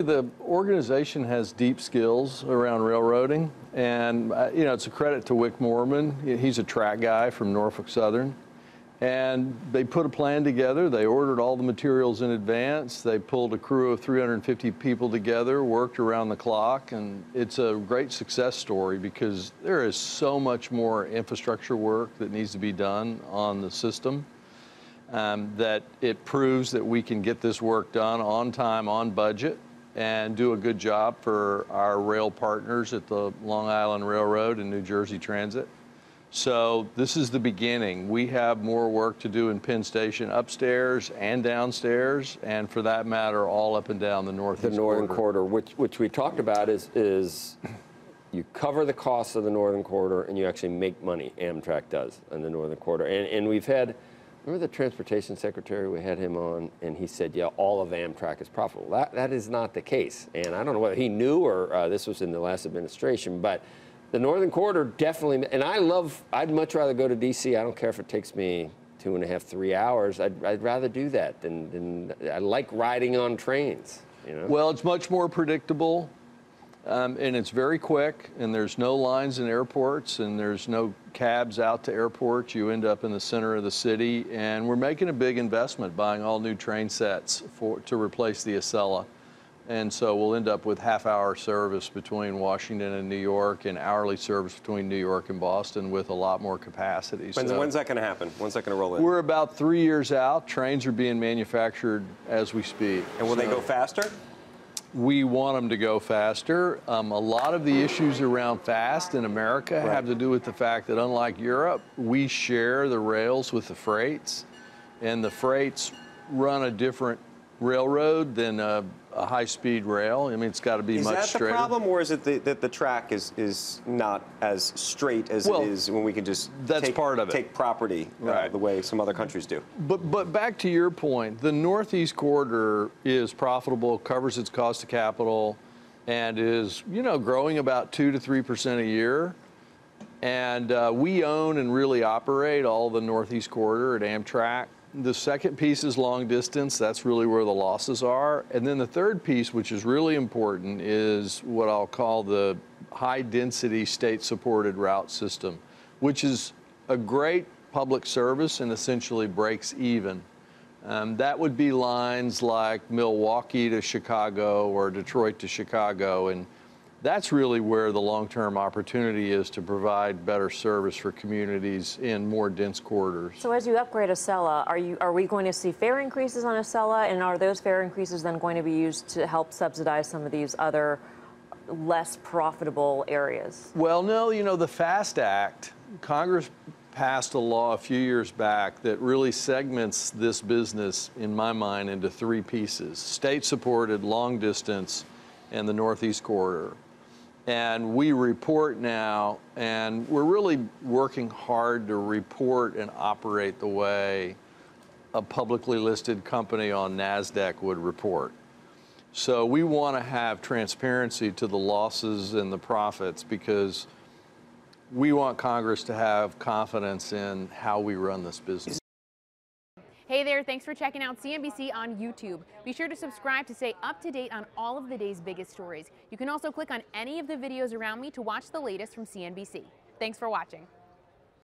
The organization has deep skills around railroading, and it's a credit to Wick Moorman. He's a track guy from Norfolk Southern, and they put a plan together. They ordered all the materials in advance. They pulled a crew of 350 people together, worked around the clock, and it's a great success story because there is so much more infrastructure work that needs to be done on the system. That it proves that we can get this work done on time, on budget, and do a good job for our rail partners at the Long Island Railroad and New Jersey Transit. So this is the beginning. We have more work to do in Penn Station upstairs and downstairs, and for that matter, all up and down the Northeast The Northern Corridor, which we talked about is you cover the costs of the Northern Corridor and you actually make money. Amtrak does on the Northern Corridor. And we've had, remember the Transportation Secretary, we had him on, and he said, yeah, all of Amtrak is profitable. That is not the case. And I don't know whether he knew or this was in the last administration, but the Northern Corridor definitely, and I'd much rather go to D.C. I don't care if it takes me 2.5, 3 hours. I'd rather do that than I like riding on trains, you know? Well, it's much more predictable. And it's very quick, and there's no lines in airports, and there's no cabs out to airports. You end up in the center of the city, and we're making a big investment buying all new train sets to replace the Acela. And so we'll end up with half-hour service between Washington and New York and hourly service between New York and Boston with a lot more capacity. When's that going to happen? When's that going to roll in? We're about 3 years out. Trains are being manufactured as we speak. And will they go faster? We want them to go faster. A lot of the issues around fast in America have to do with the fact that, unlike Europe, we share the rails with the freights, and the freights run a different railroad than a high-speed rail. I mean, it's got to be much straighter. Is that the problem, or is it that the track is not as straight as it is when we can just take property the way some other countries do? But back to your point, the Northeast Corridor is profitable, covers its cost of capital, and is growing about 2 to 3% a year. And we own and really operate all the Northeast Corridor at Amtrak. The second piece is long distance. That's really where the losses are. And then the third piece, which is really important, is what I'll call the high density state supported route system, which is a great public service and essentially breaks even. That would be lines like Milwaukee to Chicago or Detroit to Chicago. And that's really where the long-term opportunity is to provide better service for communities in more dense corridors. So as you upgrade Acela, are we going to see fare increases on Acela, and are those fare increases then going to be used to help subsidize some of these other less profitable areas? Well, no, the FAST Act, Congress passed a law a few years back that really segments this business, in my mind, into three pieces: state-supported, long distance, and the Northeast Corridor. And we report now, and we're really working hard to report and operate the way a publicly listed company on NASDAQ would report. So we want to have transparency to the losses and the profits because we want Congress to have confidence in how we run this business. Hey there, thanks for checking out CNBC on YouTube. Be sure to subscribe to stay up to date on all of the day's biggest stories. You can also click on any of the videos around me to watch the latest from CNBC. Thanks for watching.